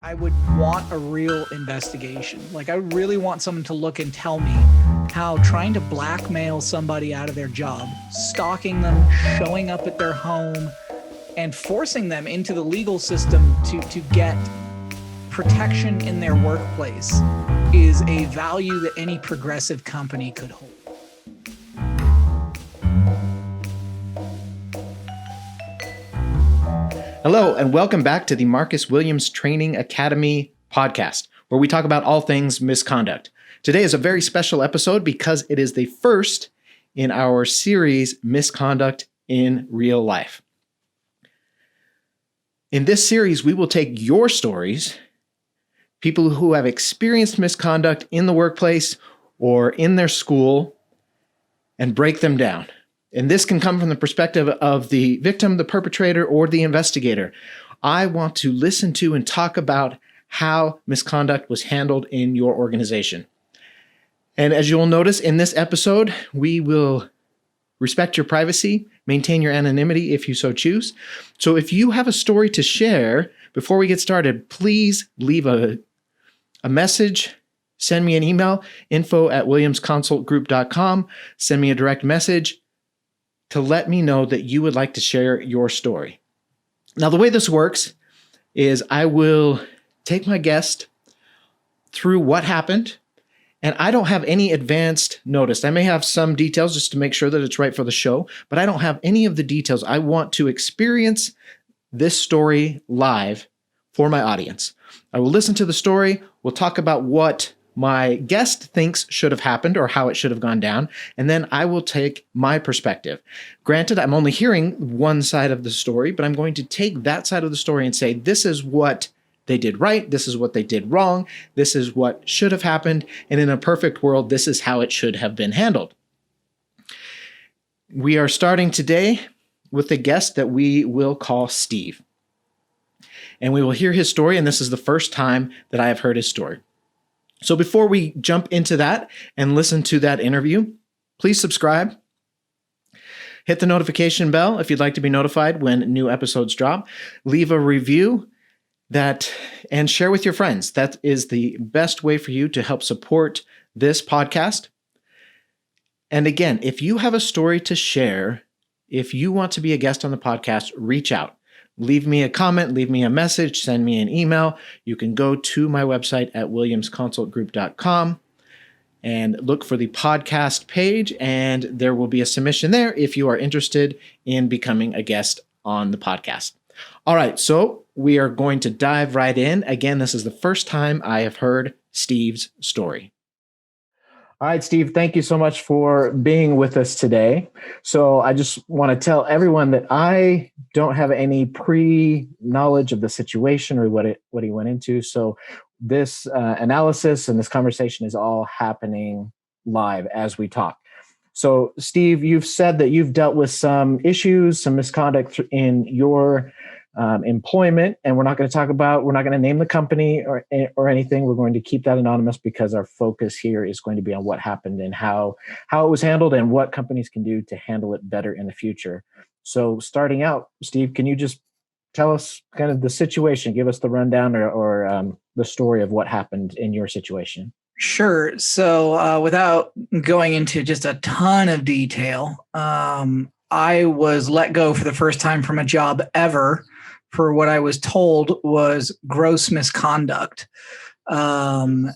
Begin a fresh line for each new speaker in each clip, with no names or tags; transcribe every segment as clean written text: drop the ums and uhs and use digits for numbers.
I would want a real investigation. Like, I really want someone to look and tell me how trying to blackmail somebody out of their job, stalking them, showing up at their home, and forcing them into the legal system to get protection in their workplace is a value that any progressive company could hold.
Hello, and welcome back to the Marcus Williams Training Academy podcast, where we talk about all things misconduct. Today is a very special episode because it is the first in our series, Misconduct in Real Life. In this series, we will take your stories, people who have experienced misconduct in the workplace or in their school, and break them down. And this can come from the perspective of the victim, the perpetrator, or the investigator. I want to listen to and talk about how misconduct was handled in your organization. And as you'll notice in this episode, we will respect your privacy, maintain your anonymity if you so choose. So if you have a story to share before we get started, please leave a message. Send me an email, info@williamsconsultgroup.com. Send me a direct message to let me know that you would like to share your story. Now, the way this works is I will take my guest through what happened, and I don't have any advanced notice. I may have some details just to make sure that it's right for the show, but I don't have any of the details. I want to experience this story live for my audience. I will listen to the story. We'll talk about what my guest thinks should have happened or how it should have gone down, and then I will take my perspective. Granted, I'm only hearing one side of the story, but I'm going to take that side of the story and say, this is what they did right, this is what they did wrong, this is what should have happened, and in a perfect world, this is how it should have been handled. We are starting today with a guest that we will call Steve. And we will hear his story, and this is the first time that I have heard his story. So before we jump into that and listen to that interview, please subscribe. Hit the notification bell if you'd like to be notified when new episodes drop. Leave a review and share with your friends. That is the best way for you to help support this podcast. And again, if you have a story to share, if you want to be a guest on the podcast, reach out. Leave me a comment, leave me a message, send me an email. You can go to my website at williamsconsultgroup.com and look for the podcast page, and there will be a submission there if you are interested in becoming a guest on the podcast. All right, so we are going to dive right in. Again, this is the first time I have heard Steve's story. All right, Steve, thank you so much for being with us today. So I just want to tell everyone that I don't have any pre-knowledge of the situation or what he went into. So this analysis and this conversation is all happening live as we talk. So Steve, you've said that you've dealt with some issues, some misconduct in your employment, and we're not going to name the company or anything. We're going to keep that anonymous because our focus here is going to be on what happened and how it was handled and what companies can do to handle it better in the future. So starting out, Steve, can you just tell us kind of the situation, give us the rundown or the story of what happened in your situation?
Sure. So without going into just a ton of detail, I was let go for the first time from a job ever for what I was told was gross misconduct. And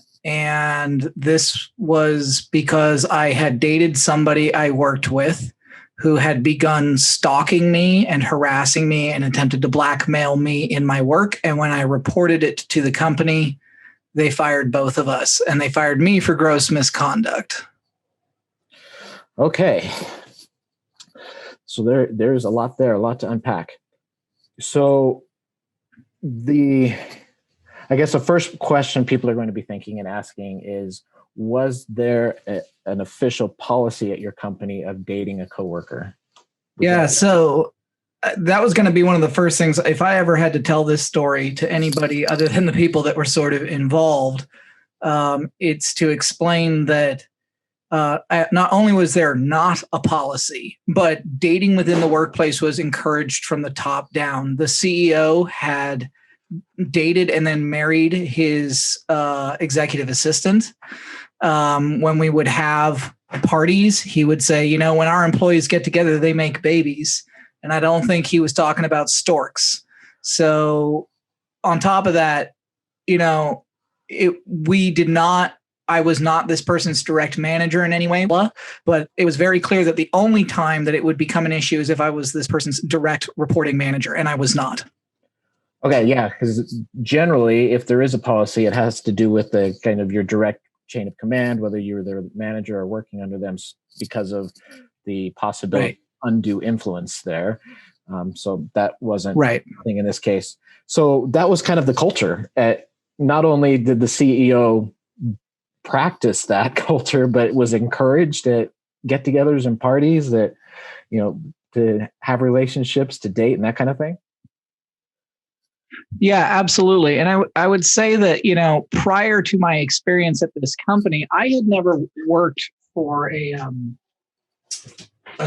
this was because I had dated somebody I worked with who had begun stalking me and harassing me and attempted to blackmail me in my work. And when I reported it to the company, they fired both of us, and they fired me for gross misconduct.
Okay. So there's a lot there, a lot to unpack. So I guess the first question people are going to be thinking and asking is, was there an official policy at your company of dating a coworker?
So that was going to be one of the first things. If I ever had to tell this story to anybody other than the people that were sort of involved, it's to explain that not only was there not a policy, but dating within the workplace was encouraged from the top down. The CEO had dated and then married his executive assistant. When we would have parties, he would say, you know, when our employees get together, they make babies. And I don't think he was talking about storks. So on top of that, you know, I was not this person's direct manager in any way, but it was very clear that the only time that it would become an issue is if I was this person's direct reporting manager, and I was not.
Okay, yeah, because generally, if there is a policy, it has to do with the kind of your direct chain of command, whether you're their manager or working under them, because of the possibility of undue influence there. So that wasn't a thing in this case. So that was kind of the culture. Not only did the CEO practice that culture, but was encouraged at get-togethers and parties that, you know, to have relationships, to date, and that kind of thing.
Yeah, absolutely. And I would say that, you know, prior to my experience at this company, I had never worked for a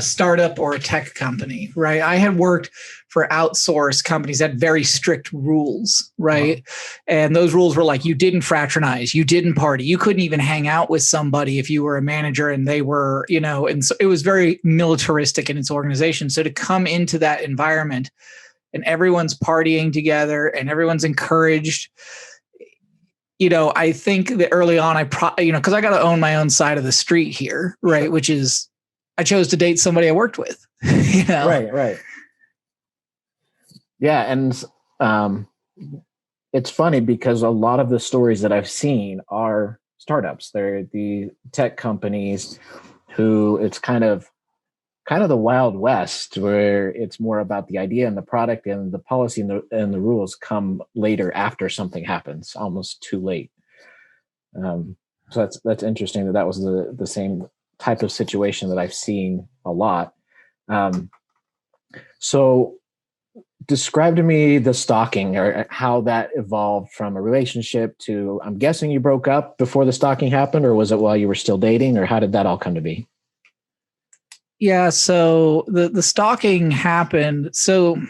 startup or a tech company, right? I had worked for outsourced companies that had very strict rules, right? And those rules were like, you didn't fraternize, you didn't party, you couldn't even hang out with somebody if you were a manager and they were, you know, and so it was very militaristic in its organization. So to come into that environment and everyone's partying together and everyone's encouraged, you know, I think that early on, because I got to own my own side of the street here, right? Which is, I chose to date somebody I worked with, you know?
Right. Yeah. And it's funny because a lot of the stories that I've seen are startups. They're the tech companies who it's kind of the Wild West, where it's more about the idea and the product, and the policy and the rules come later after something happens, almost too late. So that's interesting that was the same type of situation that I've seen a lot. So describe to me the stalking, or how that evolved from a relationship to, I'm guessing you broke up before the stalking happened, or was it while you were still dating, or how did that all come to be?
Yeah, so the stalking happened. So,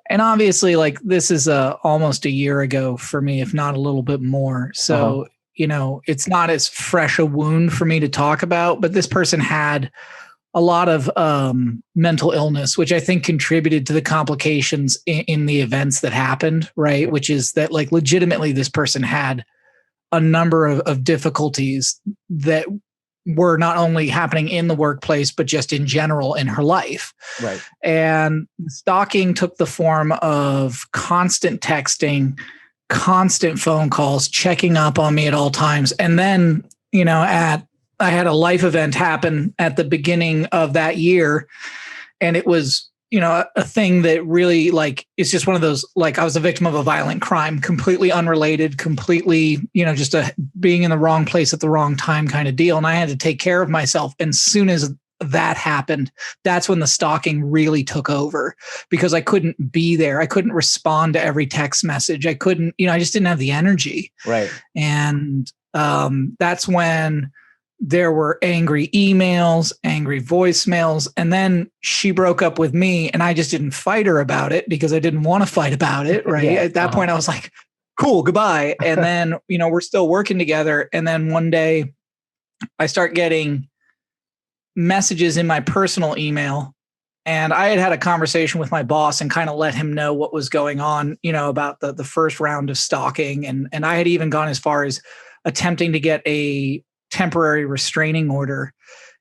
and obviously, like, this is almost a year ago for me, if not a little bit more. So, you know, it's not as fresh a wound for me to talk about, but this person had a lot of mental illness, which I think contributed to the complications in the events that happened, right? Which is that, like, legitimately this person had a number of difficulties that were not only happening in the workplace, but just in general in her life.
Right.
And stalking took the form of constant texting, constant phone calls, checking up on me at all times. And then, you know, I had a life event happen at the beginning of that year. And it was, you know, a thing that really, like, it's just one of those, like, I was a victim of a violent crime, completely unrelated, completely, you know, just being in the wrong place at the wrong time kind of deal. And I had to take care of myself. And as soon as that happened, that's when the stalking really took over, because I couldn't be there. I couldn't respond to every text message. I couldn't, you know, I just didn't have the energy.
Right.
And that's when there were angry emails, angry voicemails, and then she broke up with me, and I just didn't fight her about it because I didn't want to fight about it, right? At that point, I was like, cool, goodbye. And then, you know, we're still working together. And then one day I start getting messages in my personal email, and I had a conversation with my boss and kind of let him know what was going on, you know, about the first round of stalking. And I had even gone as far as attempting to get a temporary restraining order,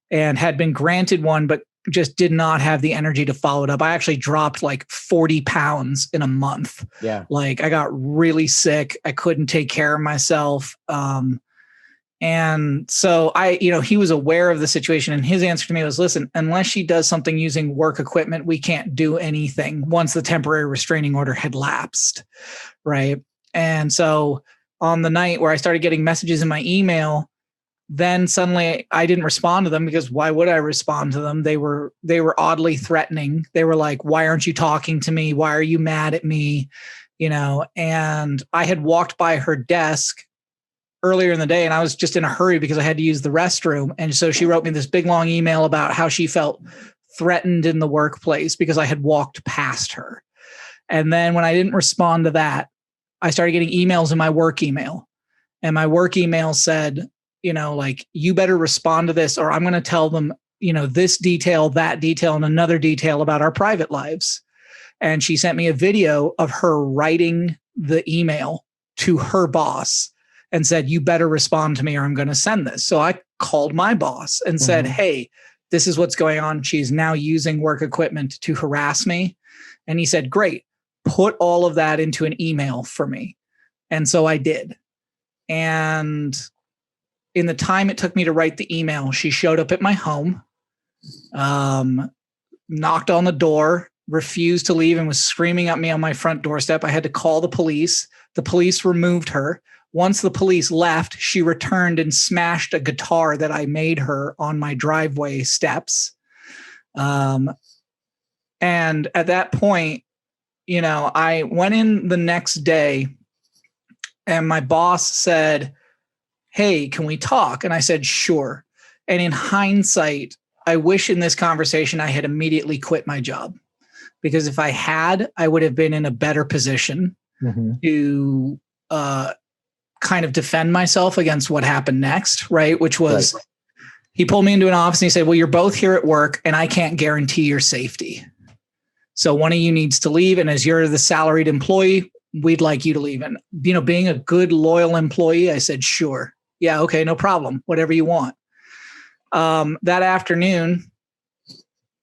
and had been granted one, but just did not have the energy to follow it up. I actually dropped like 40 pounds in a month.
Yeah.
Like, I got really sick. I couldn't take care of myself. And so he was aware of the situation, and his answer to me was, listen, unless she does something using work equipment, we can't do anything once the temporary restraining order had lapsed. Right. And so on the night where I started getting messages in my email, then suddenly I didn't respond to them, because why would I respond to them? They were oddly threatening. They were like, why aren't you talking to me? Why are you mad at me? You know, and I had walked by her desk earlier in the day, and I was just in a hurry because I had to use the restroom. And so she wrote me this big long email about how she felt threatened in the workplace because I had walked past her. And then when I didn't respond to that, I started getting emails in my work email. And my work email said, like, you better respond to this or I'm going to tell them, this detail, that detail, and another detail about our private lives. And she sent me a video of her writing the email to her boss and said, you better respond to me or I'm going to send this. So I called my boss and said, hey, this is what's going on. She's now using work equipment to harass me. And he said, great, put all of that into an email for me. And so I did. And in the time it took me to write the email, she showed up at my home, knocked on the door, refused to leave, and was screaming at me on my front doorstep. I had to call the police. The police removed her. Once the police left, she returned and smashed a guitar that I made her on my driveway steps. And at that point, I went in the next day and my boss said, hey, can we talk? And I said, sure. And in hindsight, I wish in this conversation I had immediately quit my job, because if I had, I would have been in a better position to kind of defend myself against what happened next, right? Which was, he pulled me into an office and he said, well, you're both here at work and I can't guarantee your safety. So one of you needs to leave. And as you're the salaried employee, we'd like you to leave. And, being a good, loyal employee, I said, sure. Yeah. Okay. No problem. Whatever you want. That afternoon,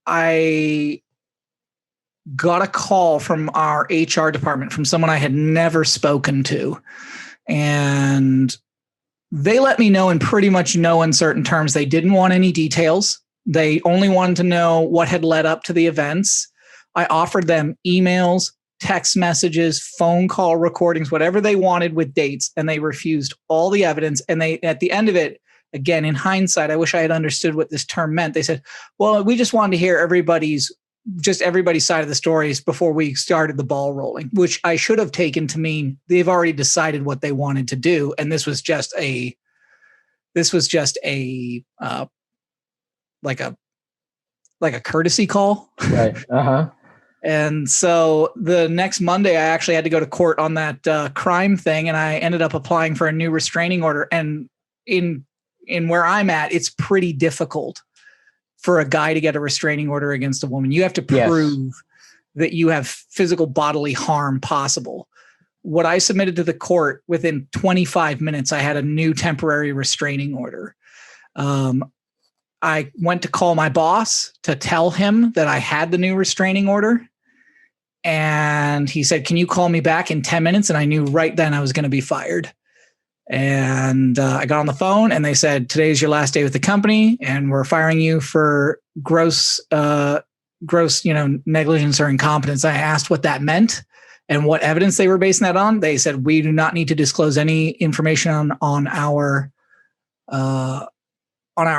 I got a call from our HR department from someone I had never spoken to. And they let me know in pretty much no uncertain terms. They didn't want any details. They only wanted to know what had led up to the events. I offered them emails, text messages, phone call recordings, whatever they wanted with dates, and they refused all the evidence. And they, at the end of it, again, in hindsight, I wish I had understood what this term meant. They said, well, we just wanted to hear everybody's side of the stories before we started the ball rolling, which I should have taken to mean they've already decided what they wanted to do. And this was just a like a courtesy call.
Right.
And so the next Monday, I actually had to go to court on that crime thing. And I ended up applying for a new restraining order. And in where I'm at, it's pretty difficult for a guy to get a restraining order against a woman. You have to prove that you have physical bodily harm possible. What I submitted to the court, within 25 minutes, I had a new temporary restraining order. I went to call my boss to tell him that I had the new restraining order. And he said, can you call me back in 10 minutes? And I knew right then I was going to be fired. And I got on the phone and they said, today's your last day with the company and we're firing you for gross, negligence or incompetence. I asked what that meant and what evidence they were basing that on. They said, we do not need to disclose any information on our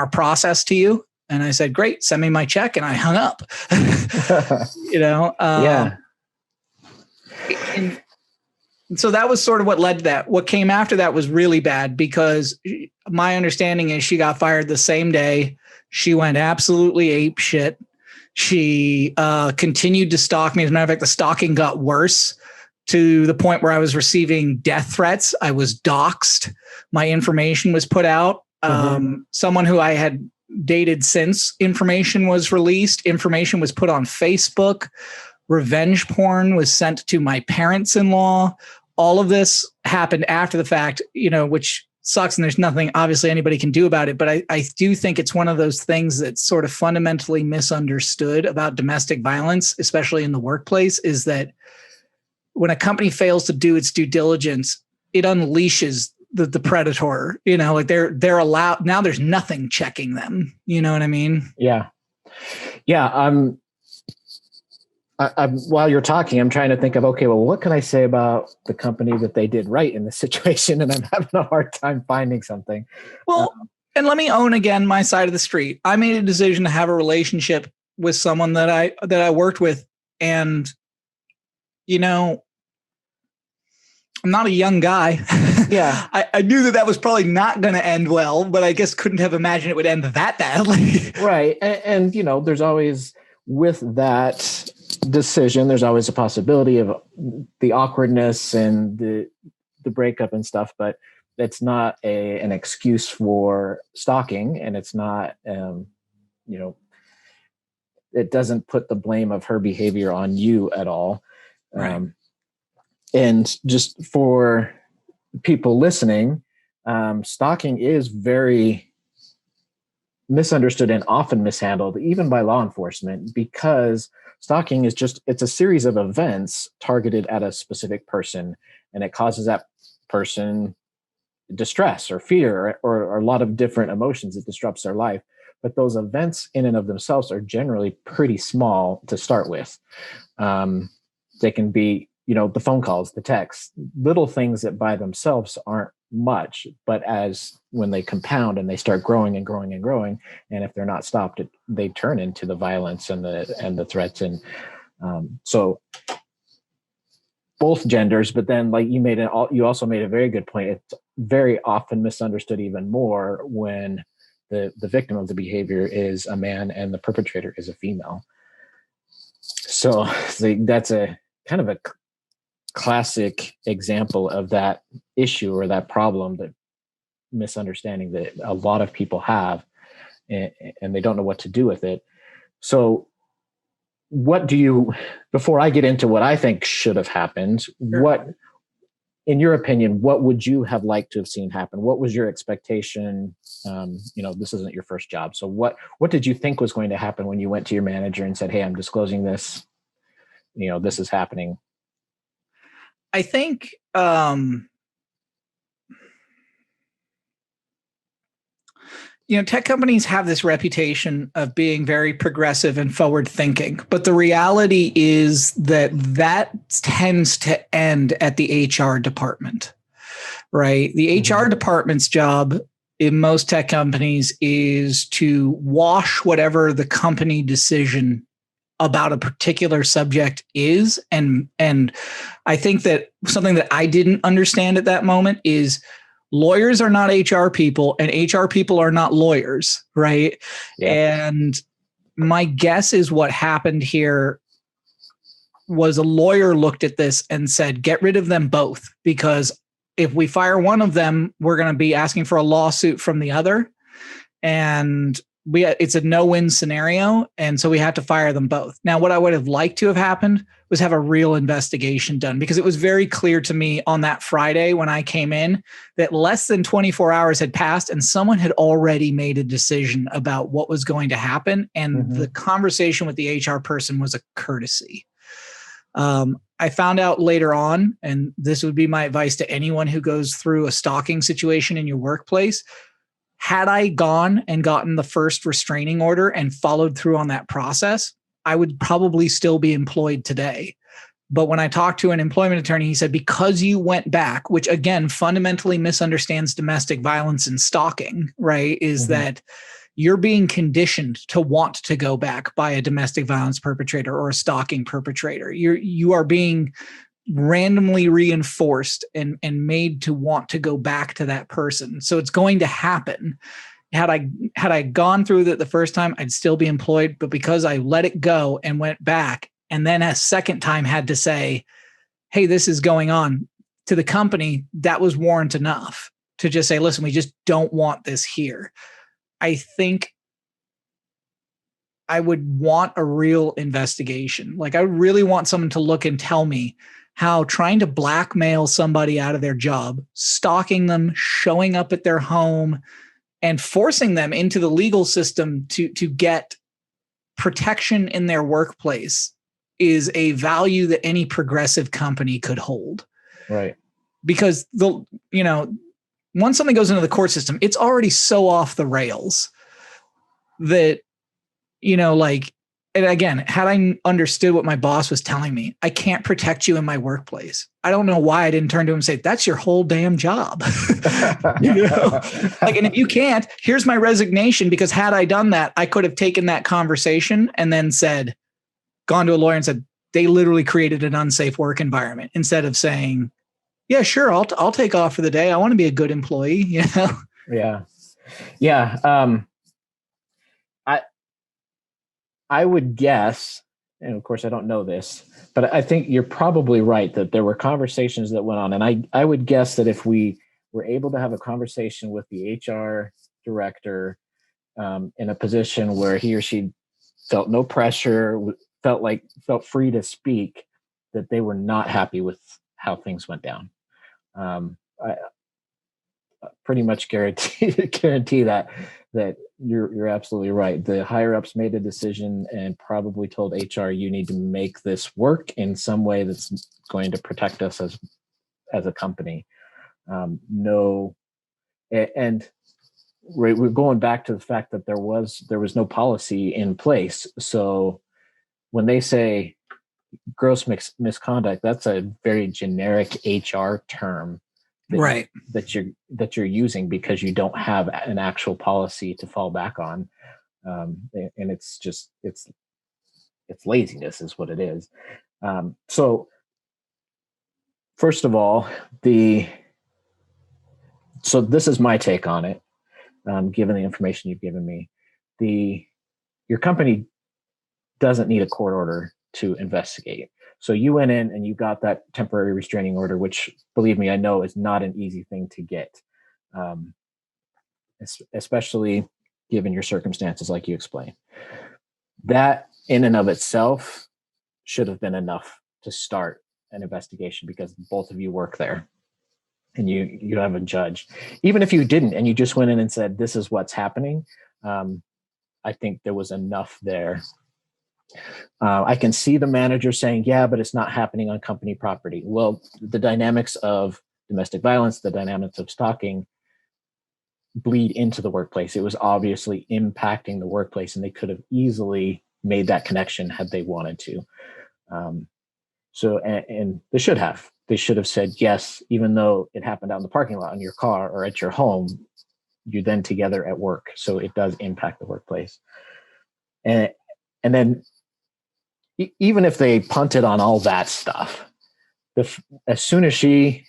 process to you. And I said, great, send me my check. And I hung up,
Yeah.
And so that was sort of what led to that. What came after that was really bad because my understanding is she got fired the same day. She went absolutely ape shit. She continued to stalk me. As a matter of fact, the stalking got worse to the point where I was receiving death threats. I was doxxed. My information was put out. Someone who I had dated since information was released. Information was put on Facebook. Revenge porn was sent to my parents-in-law. All of this happened after the fact, which sucks. And there's nothing obviously anybody can do about it. But I do think it's one of those things that's sort of fundamentally misunderstood about domestic violence, especially in the workplace, is that when a company fails to do its due diligence, it unleashes the predator, like they're allowed now. There's nothing checking them. You know what I mean?
Yeah. Yeah. While you're talking, I'm trying to think of, okay, well, what can I say about the company that they did right in this situation? And I'm having a hard time finding something.
Well, and let me own again my side of the street. I made a decision to have a relationship with someone that I worked with. And, I'm not a young guy.
Yeah.
I knew that was probably not going to end well, but I guess couldn't have imagined it would end that badly.
Right. And there's always with that, decision, there's always a possibility of the awkwardness and the breakup and stuff, but it's not an excuse for stalking, and it's not, it doesn't put the blame of her behavior on you at all.
Right.
And just for people listening, stalking is very misunderstood and often mishandled, even by law enforcement, because stalking is it's a series of events targeted at a specific person, and it causes that person distress or fear or a lot of different emotions. It disrupts their life. But those events in and of themselves are generally pretty small to start with. They can be, the phone calls, the texts, little things that by themselves aren't much, but when they compound and they start growing and growing and growing, and if they're not stopped, they turn into the violence and the threats. And so both genders, but then like you also made a very good point. It's very often misunderstood even more when the victim of the behavior is a man and the perpetrator is a female. So that's a kind of a classic example of that issue or that problem, that misunderstanding that a lot of people have, and they don't know what to do with it. So before I get into what I think should have happened, what, in your opinion, what would you have liked to have seen happen? What was your expectation? This isn't your first job. So what did you think was going to happen when you went to your manager and said, hey, I'm disclosing this, this is happening?
I think tech companies have this reputation of being very progressive and forward thinking, but the reality is that tends to end at the HR department, right? The HR department's job in most tech companies is to wash whatever the company decision about a particular subject is. And I think that something that I didn't understand at that moment is lawyers are not HR people and HR people are not lawyers, right? Yeah. And my guess is what happened here was a lawyer looked at this and said, get rid of them both, because if we fire one of them, we're going to be asking for a lawsuit from the other. And it's a no-win scenario. And so we had to fire them both. Now, what I would have liked to have happened was have a real investigation done, because it was very clear to me on that Friday when I came in that less than 24 hours had passed and someone had already made a decision about what was going to happen. And the conversation with the HR person was a courtesy. I found out later on, and this would be my advice to anyone who goes through a stalking situation in your workplace. Had I gone and gotten the first restraining order and followed through on that process, I would probably still be employed today. But when I talked to an employment attorney, he said, because you went back, which again, fundamentally misunderstands domestic violence and stalking, right? Is that you're being conditioned to want to go back by a domestic violence perpetrator or a stalking perpetrator. You are being randomly reinforced and made to want to go back to that person. So it's going to happen. Had I gone through that the first time, I'd still be employed. But because I let it go and went back, and then a second time had to say, hey, this is going on to the company, that was warrant enough to just say, listen, we just don't want this here. I think I would want a real investigation. Like, I really want someone to look and tell me how trying to blackmail somebody out of their job, stalking them, showing up at their home, and forcing them into the legal system to get protection in their workplace is a value that any progressive company could hold. Right. Because once something goes into the court system, it's already so off the rails that, and again, had I understood what my boss was telling me, I can't protect you in my workplace. I don't know why I didn't turn to him and say, that's your whole damn job. And if you can't, here's my resignation, because had I done that, I could have taken that conversation and then gone to a lawyer and said, they literally created an unsafe work environment, instead of saying, yeah, sure, I'll take off for the day. I want to be a good employee, Yeah.
Yeah. I would guess, and of course I don't know this, but I think you're probably right that there were conversations that went on. And I would guess that if we were able to have a conversation with the HR director in a position where he or she felt no pressure, felt free to speak, that they were not happy with how things went down. I pretty much guarantee that you're absolutely right. The higher ups made a decision and probably told HR, you need to make this work in some way that's going to protect us as a company. No, and we're going back to the fact that there was no policy in place. So when they say gross misconduct, that's a very generic HR term that you're using because you don't have an actual policy to fall back on, and it's laziness is what it is. So first of all, so this is my take on it. Given the information you've given me, your company doesn't need a court order to investigate. So you went in and you got that temporary restraining order, which, believe me, I know is not an easy thing to get, especially given your circumstances like you explained. That in and of itself should have been enough to start an investigation because both of you work there and you have a judge. Even if you didn't and you just went in and said, this is what's happening, I think there was enough there. I can see the manager saying, yeah, but it's not happening on company property. Well, the dynamics of domestic violence, the dynamics of stalking bleed into the workplace. It was obviously impacting the workplace, and they could have easily made that connection had they wanted to. And they should have. They should have said, yes, even though it happened out in the parking lot in your car or at your home, you're then together at work. So it does impact the workplace. And then even if they punted on all that stuff, as soon as she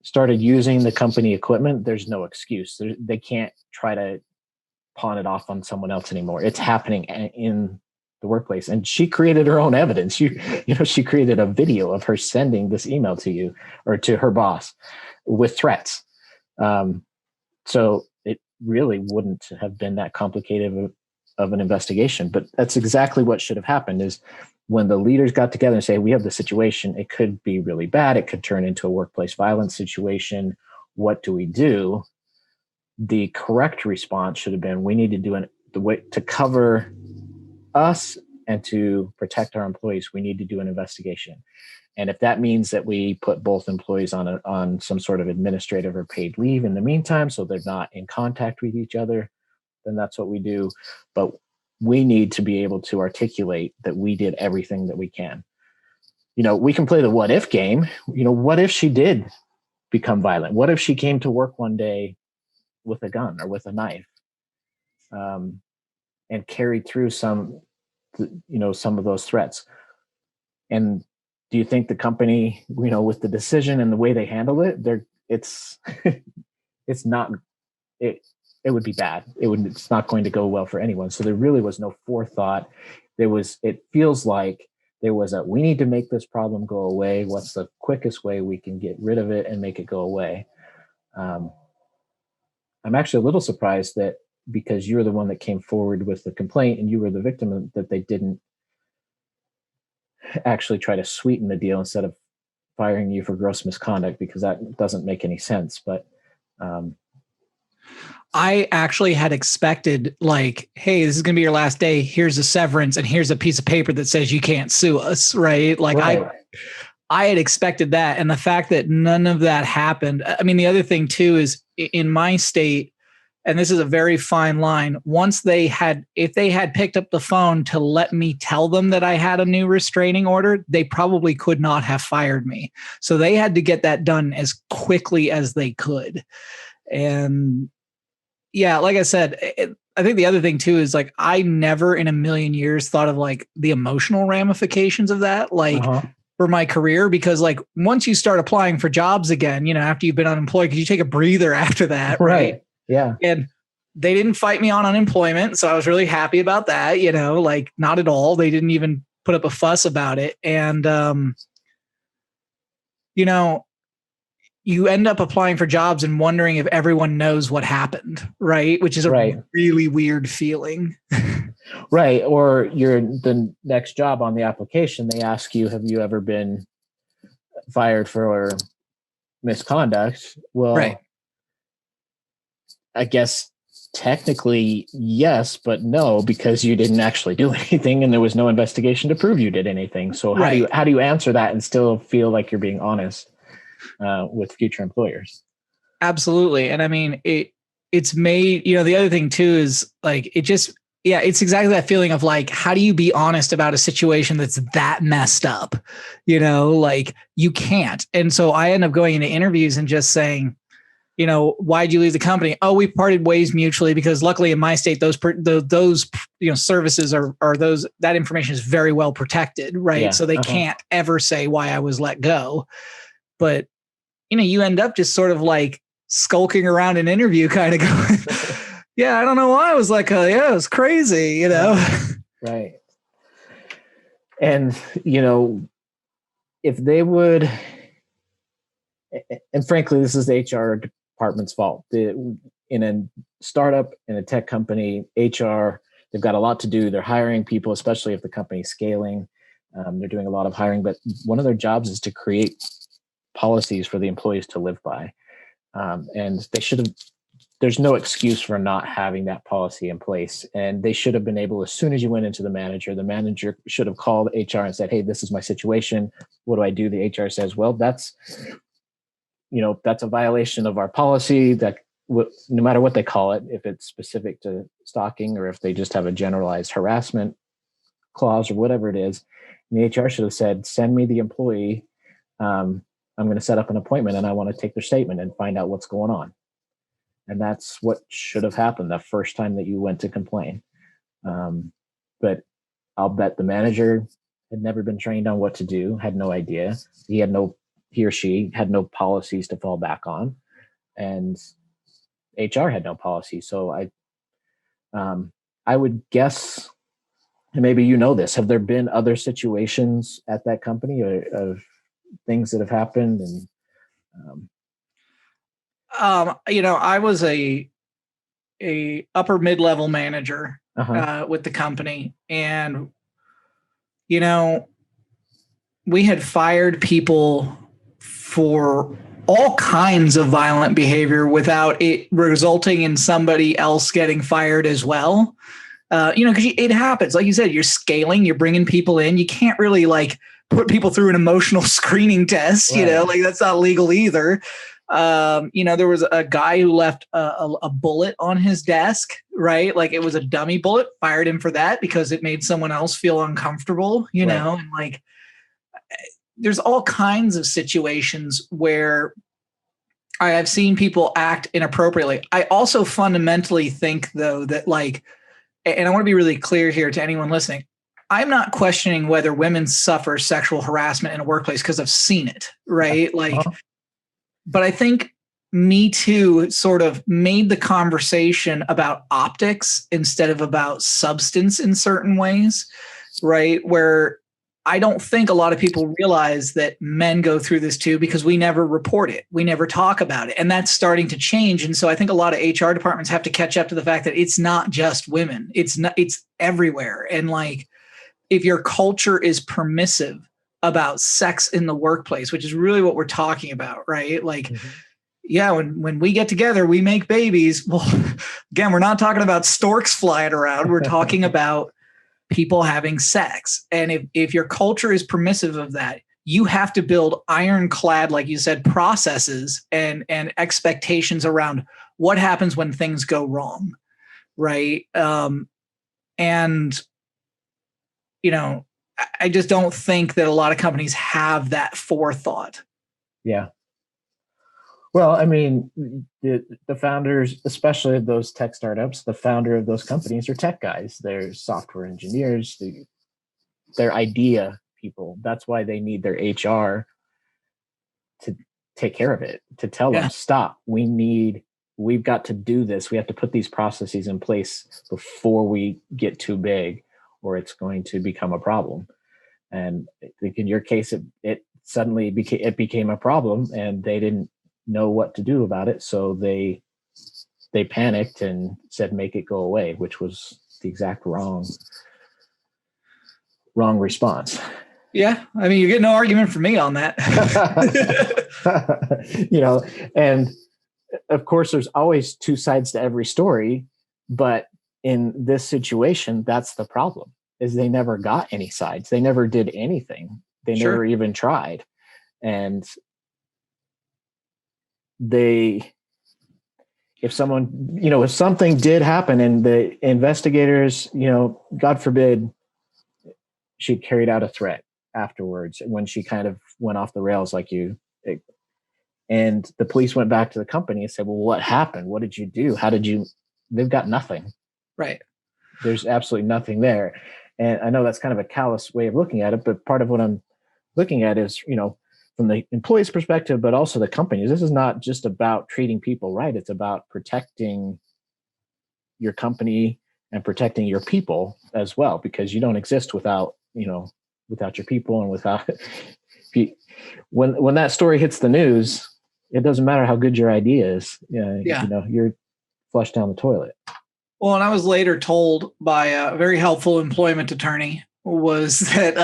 started using the company equipment, there's no excuse. They can't try to pawn it off on someone else anymore. It's happening in the workplace. And she created her own evidence. She created a video of her sending this email to you or to her boss with threats. So it really wouldn't have been that complicated of an investigation, but that's exactly what should have happened is when the leaders got together and say, we have the situation, it could be really bad. It could turn into a workplace violence situation. What do we do? The correct response should have been, we need to do the way to cover us and to protect our employees. We need to do an investigation. And if that means that we put both employees on some sort of administrative or paid leave in the meantime, so they're not in contact with each other, then that's what we do. But we need to be able to articulate that we did everything that we can. We can play the what if game. What if she did become violent? What if she came to work one day with a gun or with a knife, and carried through some of those threats? And do you think the company, with the decision and the way they handle it, it's not, it would be bad. It's not going to go well for anyone. So there really was no forethought. It feels like there was we need to make this problem go away. What's the quickest way we can get rid of it and make it go away? I'm actually a little surprised that because you're the one that came forward with the complaint and you were the victim, that they didn't actually try to sweeten the deal instead of firing you for gross misconduct, because that doesn't make any sense. But
I actually had expected hey, this is going to be your last day. Here's a severance and here's a piece of paper that says you can't sue us. Right.
Right.
I had expected that. And the fact that none of that happened. I mean, the other thing too, is in my state, and this is a very fine line, if they had picked up the phone to let me tell them that I had a new restraining order, they probably could not have fired me. So they had to get that done as quickly as they could. And yeah, like I said, I think the other thing too is I never in a million years thought of the emotional ramifications of that, for my career, because once you start applying for jobs again, after you've been unemployed, because you take a breather after that. Right.
Yeah.
And They didn't fight me on unemployment, so I was really happy about that, like not at all. They didn't even put up a fuss about it. And, you end up applying for jobs and wondering if everyone knows what happened, right? Which is a
Right.
really weird feeling.
Right. Or the next job on the application, they ask you, have you ever been fired for misconduct? Well,
Right.
I guess technically yes, but no, because you didn't actually do anything and there was no investigation to prove you did anything. So
Right.
how do you answer that and still feel like you're being honest with future employers?
Absolutely. And I mean, it's made, the other thing too is like, it's exactly that feeling of like, how do you be honest about a situation that's that messed up? Like you can't. And so I end up going into interviews and just saying, why'd you leave the company? Oh, we parted ways mutually because luckily in my state, those services are those, that information is very well protected. Right.
Yeah.
So they can't ever say why I was let go. But, you end up just sort of like skulking around an interview kind of going, yeah, I don't know why I was like, yeah, it was crazy,
Right. And, if they would, and frankly, this is the HR department's fault. In a startup, in a tech company, HR, they've got a lot to do. They're hiring people, especially if the company's scaling. They're doing a lot of hiring, but one of their jobs is to create policies for the employees to live by. And they should have, there's no excuse for not having that policy in place. And they should have been able, as soon as you went into the manager should have called HR and said, hey, this is my situation. What do I do? The HR says, well, that's a violation of our policy that no matter what they call it, if it's specific to stalking or if they just have a generalized harassment clause or whatever it is, and the HR should have said, send me the employee. I'm going to set up an appointment and I want to take their statement and find out what's going on. And that's what should have happened the first time that you went to complain. But I'll bet the manager had never been trained on what to do, had no idea. He or she had no policies to fall back on, and HR had no policy. So I would guess, and maybe this, have there been other situations at that company of things that have happened? And
I was a upper mid-level manager with the company, and we had fired people for all kinds of violent behavior without it resulting in somebody else getting fired as well. Because it happens. Like you said, you're scaling, you're bringing people in. You can't really like put people through an emotional screening test,
Right.
like that's not legal either. There was a guy who left a bullet on his desk, right? Like it was a dummy bullet, fired him for that because it made someone else feel uncomfortable, know, and like there's all kinds of situations where I have seen people act inappropriately. I also fundamentally think though that like, and I want to be really clear here to anyone listening, I'm not questioning whether women suffer sexual harassment in a workplace because I've seen it, right? Like, but I think Me Too sort of made the conversation about optics instead of about substance in certain ways, right? Where I don't think a lot of people realize that men go through this too because we never report it. We never talk about it. And that's starting to change. And so I think a lot of HR departments have to catch up to the fact that it's not just women. It's everywhere. And like, if your culture is permissive about sex in the workplace, which is really what we're talking about, right? Like, yeah, when we get together, we make babies. Well, again, we're not talking about storks flying around. We're talking about people having sex. And if your culture is permissive of that, you have to build ironclad, like you said, processes and expectations around what happens when things go wrong, right? And I just don't think that a lot of companies have that forethought.
Yeah. Well, I mean, the founders, especially of those tech startups, the founder of those companies are tech guys. They're software engineers. They're idea people. That's why they need their HR to take care of it, to tell them, stop. We need we've got to do this. We have to put these processes in place before we get too big, or it's going to become a problem. And I think in your case, it suddenly became a problem, and they didn't know what to do about it. So they panicked and said, make it go away, which was the exact wrong response.
Yeah. I mean, you get no argument from me on that.
And of course there's always two sides to every story, but in this situation, that's the problem, is they never got any sides. They never did anything. They
Sure.
never even tried. And if something did happen and the investigators, God forbid, she carried out a threat afterwards when she kind of went off the rails and the police went back to the company and said, well, what happened? What did you do? They've got nothing.
Right.
There's absolutely nothing there. And I know that's kind of a callous way of looking at it, but part of what I'm looking at is, from the employee's perspective, but also the company's. This is not just about treating people right. It's about protecting your company and protecting your people as well, because you don't exist without your people, and without when that story hits the news, it doesn't matter how good your idea is. You're flushed down the toilet.
Well, and I was later told by a very helpful employment attorney was that,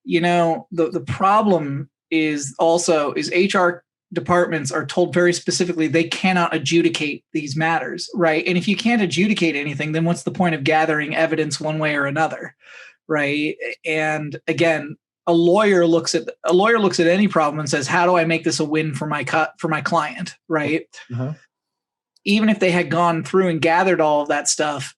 the problem is HR departments are told very specifically they cannot adjudicate these matters, right? And if you can't adjudicate anything, then what's the point of gathering evidence one way or another, right? And again, a lawyer looks at any problem and says, how do I make this a win for my client, right?
Uh-huh.
Even if they had gone through and gathered all of that stuff,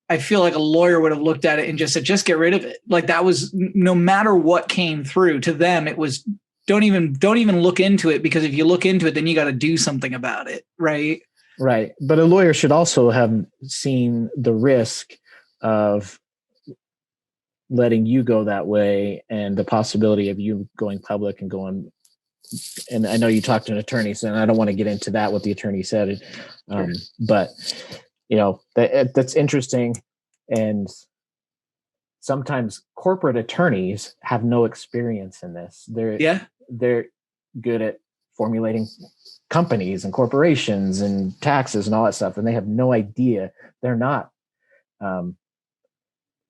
I feel like a lawyer would have looked at it and just said, just get rid of it. Like, that was, no matter what came through, to them, it was, don't even look into it, because if you look into it, then you got to do something about it. Right.
Right. But a lawyer should also have seen the risk of letting you go that way, and the possibility of you going public and going. And I know you talked to an attorney, so I don't want to get into that, what the attorney said.
Sure.
But, that's interesting. And sometimes corporate attorneys have no experience in this. They're good at formulating companies and corporations and taxes and all that stuff, and they have no idea. They're not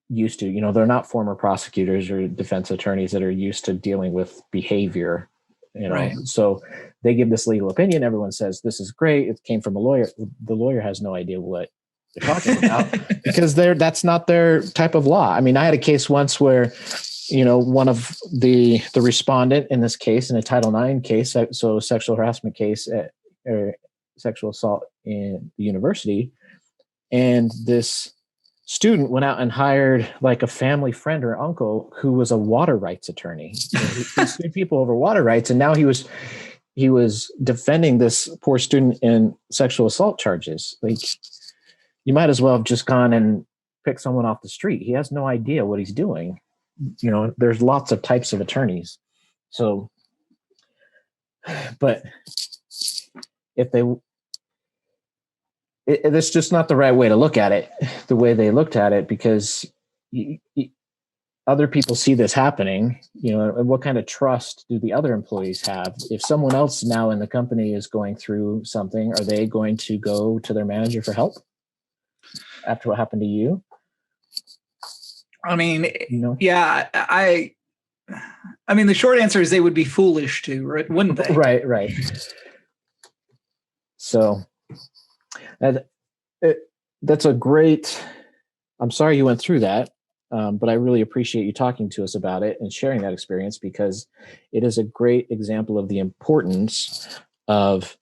used to, they're not former prosecutors or defense attorneys that are used to dealing with behavior.
Right.
So they give this legal opinion. Everyone says, this is great. It came from a lawyer. The lawyer has no idea what they're talking about because that's not their type of law. I mean, I had a case once where, one of the respondent in this case, in a Title IX case, so sexual harassment case or sexual assault in the university, and this student went out and hired like a family friend or uncle who was a water rights attorney. He sued people over water rights, and now he was defending this poor student in sexual assault charges. Like, you might as well have just gone and picked someone off the street. He has no idea what he's doing. There's lots of types of attorneys. So, but if it's just not the right way to look at it, the way they looked at it, because other people see this happening, and what kind of trust do the other employees have? If someone else now in the company is going through something, are they going to go to their manager for help after what happened to you?
I mean, yeah, I mean, the short answer is they would be foolish to, right? Wouldn't they?
Right. So that's a great, I'm sorry you went through that, but I really appreciate you talking to us about it and sharing that experience, because it is a great example of the importance of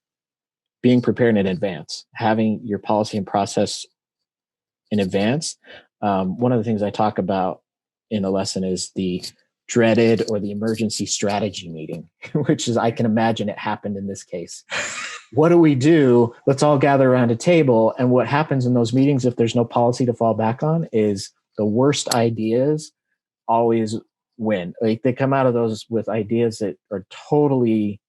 being prepared in advance, having your policy and process in advance. One of the things I talk about in the lesson is the dreaded or the emergency strategy meeting, which is, I can imagine it happened in this case. What do we do? Let's all gather around a table. And what happens in those meetings, if there's no policy to fall back on, is the worst ideas always win. Like, they come out of those with ideas that are totally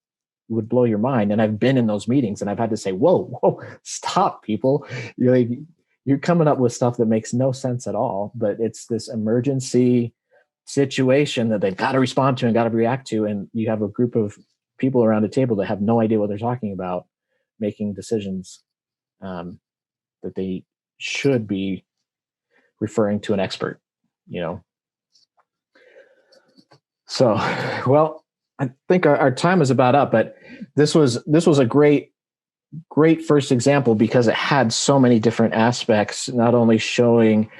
would blow your mind. And I've been in those meetings and I've had to say, whoa, stop, people. You're coming up with stuff that makes no sense at all, but it's this emergency situation that they've got to respond to and got to react to. And you have a group of people around a table that have no idea what they're talking about, making decisions that they should be referring to an expert, So, well, I think our time is about up, but this was a great first example because it had so many different aspects, not only showing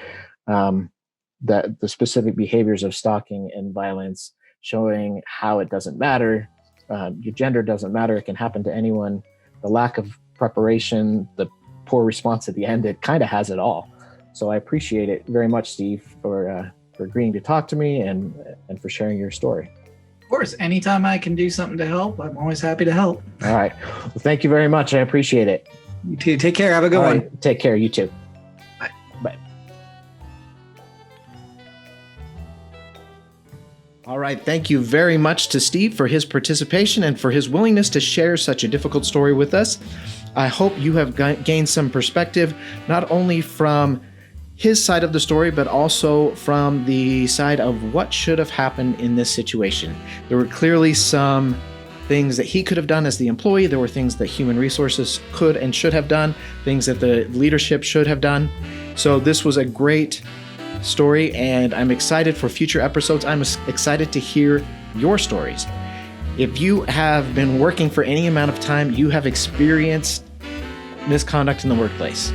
that the specific behaviors of stalking and violence, showing how it doesn't matter. Your gender doesn't matter. It can happen to anyone. The lack of preparation, the poor response at the end, it kind of has it all. So I appreciate it very much, Steve, for agreeing to talk to me and for sharing your story.
Of course, anytime I can do something to help, I'm always happy to help.
All right. Well, thank you very much. I appreciate it.
You too. Take care. Have a good one.
Right. Take care. You too.
Bye.
Bye.
All right. Thank you very much to Steve for his participation and for his willingness to share such a difficult story with us. I hope you have gained some perspective, not only from his side of the story, but also from the side of what should have happened in this situation. There were clearly some things that he could have done as the employee. There were things that human resources could and should have done, things that the leadership should have done. So this was a great story, and I'm excited for future episodes. I'm excited to hear your stories. If you have been working for any amount of time, you have experienced misconduct in the workplace,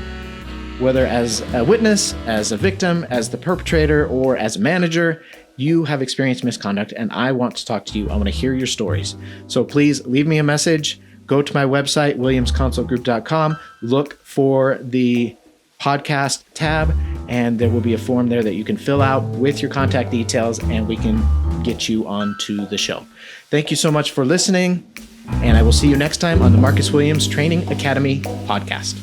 whether as a witness, as a victim, as the perpetrator, or as a manager, you have experienced misconduct, and I want to talk to you. I want to hear your stories. So please leave me a message. Go to my website, williamsconsultgroup.com, look for the podcast tab, and there will be a form there that you can fill out with your contact details, and we can get you onto the show. Thank you so much for listening, and I will see you next time on the Marcus Williams Training Academy podcast.